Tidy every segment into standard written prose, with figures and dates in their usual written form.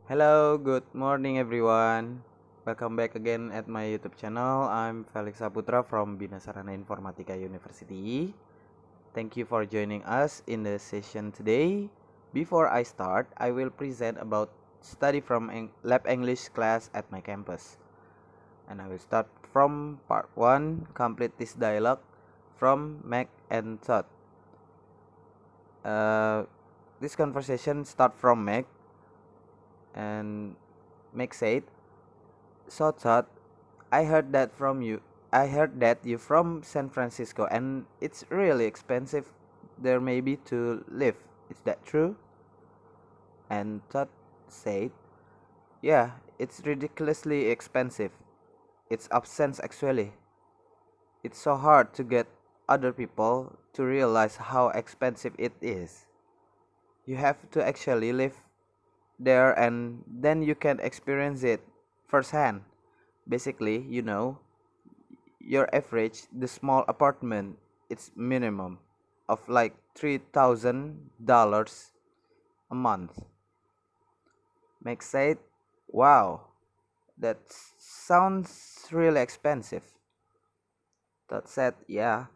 Hello, good morning everyone. Welcome back again at my YouTube channel. I'm Felix Saputra from Bina Sarana Informatika University. Thank you for joining us in the session today. Before I start, I will present about study from lab English class at my campus. And I will start from part 1, complete this dialogue from Meg and Todd. This conversation start from Meg, and Meg said, "So Todd, I heard that from you. I heard that you from San Francisco and it's really expensive there maybe to live. Is that true?" And Todd said, "Yeah, it's ridiculously expensive. It's absence actually. It's so hard to get other people to realize how expensive it is. You have to actually live there and then you can experience it firsthand. Basically, your average the small apartment it's minimum of like $3,000 a month." Meg said, "Wow, that sounds really expensive." Todd said, "Yeah."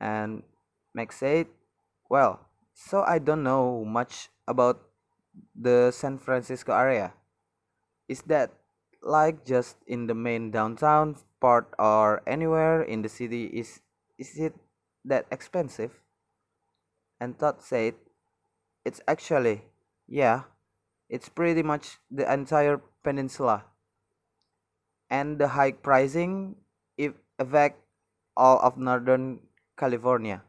And Meg said, "Well, so I don't know much about the San Francisco area. Is that like just in the main downtown part or anywhere in the city? Is it that expensive?" And Todd said, "It's actually, yeah, it's pretty much the entire peninsula. And the high pricing if affect all of Northern California.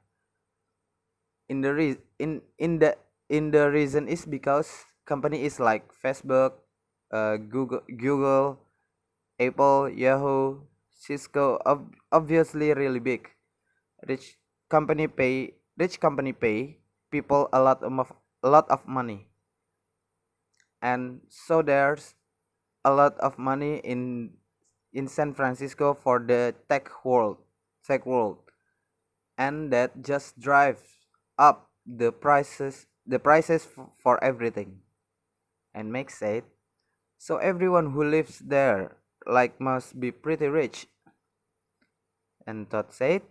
In the reason is because company is like Facebook, Google, Apple, Yahoo, Cisco, obviously really big. Rich rich company pay people a lot of money, and so there's a lot of money in San Francisco for the tech world, and that just drives up the prices for everything." And makes it so everyone who lives there like must be pretty rich. And Todd said,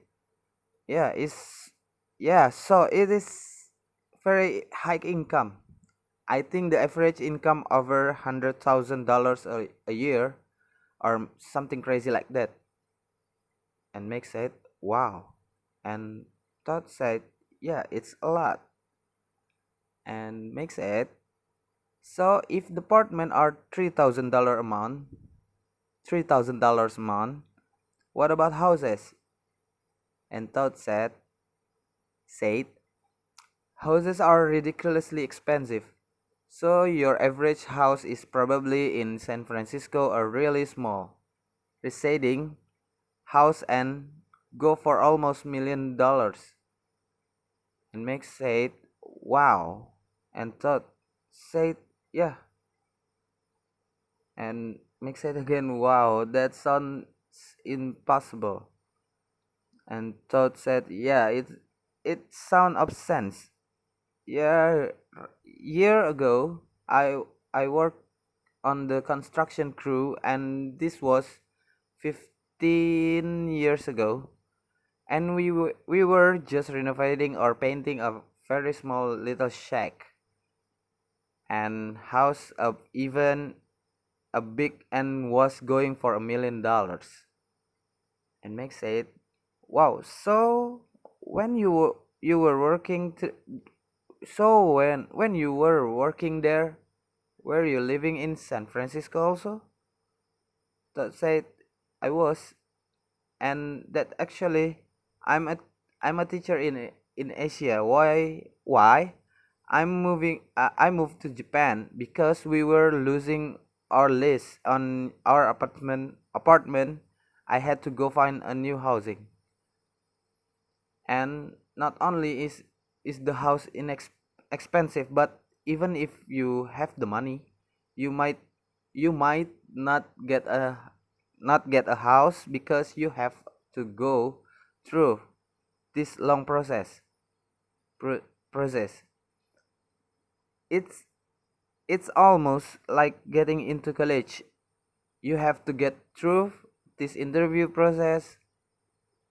"Yeah, so it is very high income. I think the average income over $100,000 a year or something crazy like that." And Meg said, "Wow." And Todd said, "Yeah, it's a lot." And Meg said, "So if the apartment are $3,000 a month, what about houses?" And Todd said, "Houses are ridiculously expensive. So your average house is probably in San Francisco a really small, residing house and go for almost $1 million." And Meg said, "Wow." And Todd said, "Yeah." And Meg said again, "Wow, that sounds impossible." And Todd said, "Yeah, it sounds obscene. Yeah, year ago, I worked on the construction crew, and this was 15 years ago, and we were just renovating or painting a very small little shack and house up even a big and was going for $1 million." And Meg said, "Wow, so when you were working so when you were working there, were you living in San Francisco also?" That said, "I was, and that actually I'm a I'm a teacher in Asia. Why? I moved to Japan because we were losing our lease on our apartment. I had to go find a new housing. And not only is the house expensive, but even if you have the money, you might you might not get a house because you have to go through this long process. It's It's almost like getting into college. You have to get through this interview process,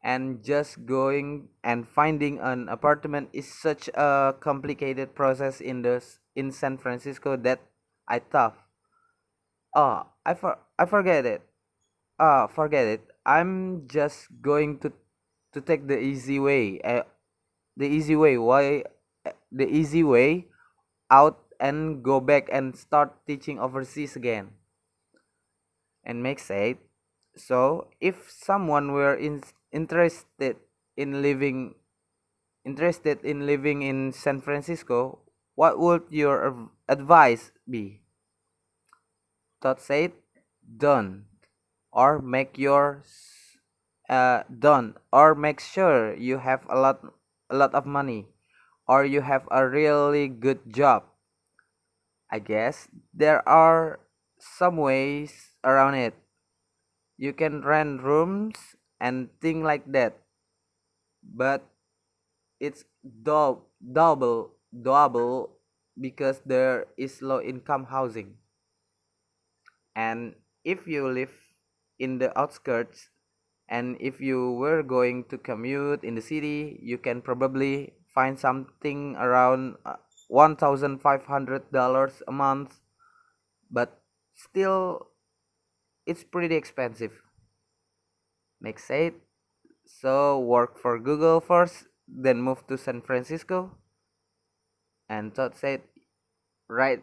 and just going and finding an apartment is such a complicated process in San Francisco that I thought, oh, I forget it. Forget it. I'm just going to take the easy way. The easy way. Why? The easy way out and go back and start teaching overseas again. And Meg said, so if someone were in living interested in living in San Francisco, what would your advice be? Todd said, done or done or make sure you have a lot of money or you have a really good job. I guess there are some ways around it. You can rent rooms and things like that, but it's double because there is low income housing. And if you live in the outskirts and if you were going to commute in the city, you can probably find something around $1,500 a month, but still it's pretty expensive. Make sense? So work for Google first, then move to San Francisco. And Todd said, right,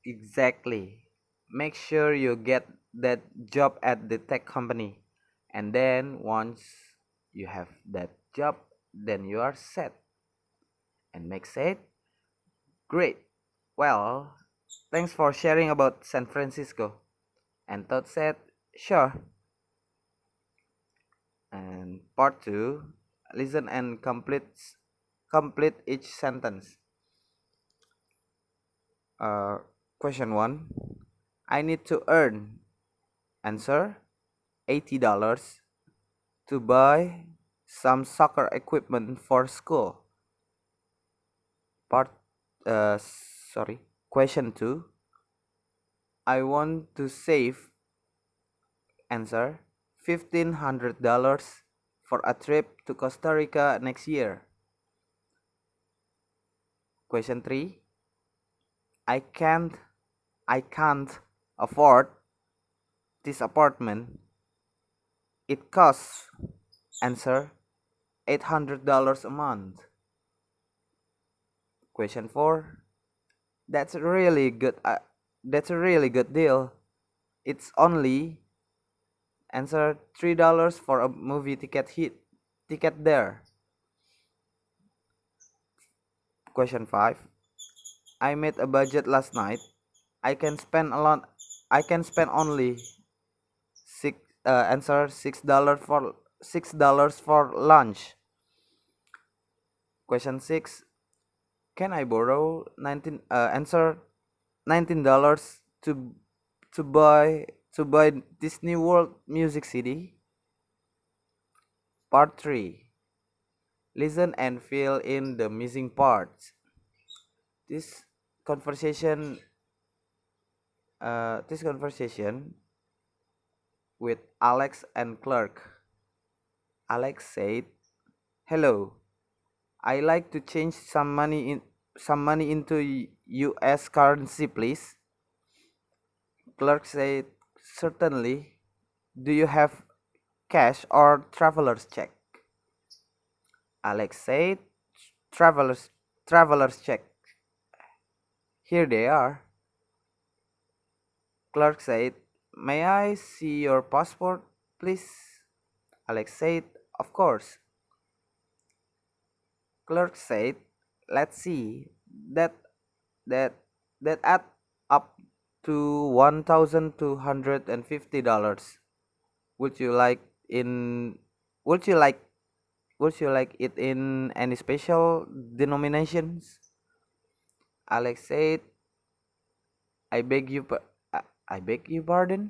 exactly. Make sure you get that job at the tech company. And then once you have that job, then you are set. And Meg said, great. Well, thanks for sharing about San Francisco. And Todd said, sure. And part 2, listen and complete each sentence. Question 1. I need to earn. Answer, $80 to buy some soccer equipment for school. Part sorry. Question 2. I want to save. Answer, $1,500 for a trip to Costa Rica next year. Question 3. I can't afford this apartment. It costs. Answer, $800 a month. Question 4. That's a really good deal. It's only. Answer, $3 for a movie ticket there. Question 5. I made a budget last night. I can spend only answer $6 for lunch. Question 6. Can I borrow answer $19 to buy Disney World Music CD? Part 3. Listen and fill in the missing parts. This conversation with Alex and Clark. Alex said, "Hello. I like to change some money into US currency, please." Clark said, "Certainly. Do you have cash or traveler's check?" Alex said, traveler's check. Here they are." Clark said, "May I see your passport, please?" Alex said, "Of course." Clark said, "Let's see. That that that add up to $1,250. Would you like in would you like it in any special denominations?" Alex said, I beg you I beg your pardon?"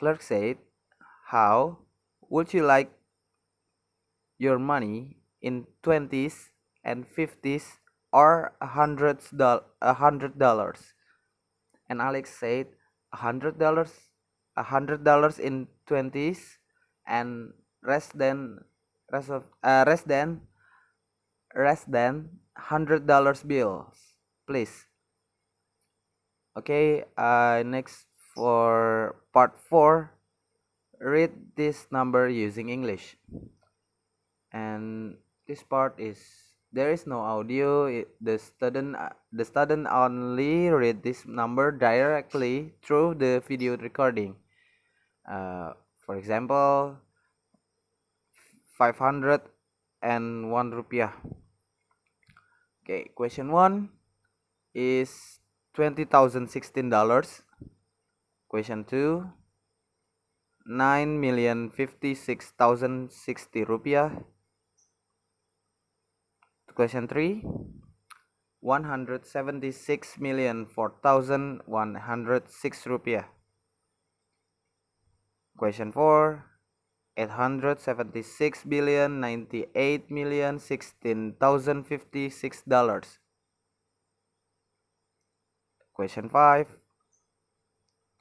Clark said, "How would you like your money in 20s and 50s or $100? And Alex said, $100, $100 in 20s, and less than rest of less than $100 bills, please. Okay, next for part 4, read this number using English. And this part is there is no audio. The student only read this number directly through the video recording. For example, 501 rupiah. Okay, question 1 is $20,016. Question 2, 9,056,060 rupiah. Question 3, 176,004,106 rupiah. Question 4, 876,098,016,056 dollars. Question 5,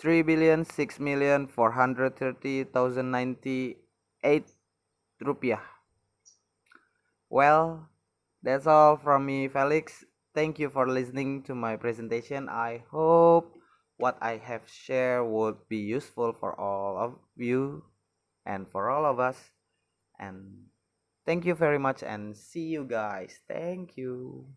3,006,430,098 rupiah. Well, that's all from me, Felix. Thank you for listening to my presentation. I hope what I have shared would be useful for all of you and for all of us. And thank you very much, and see you guys. Thank you.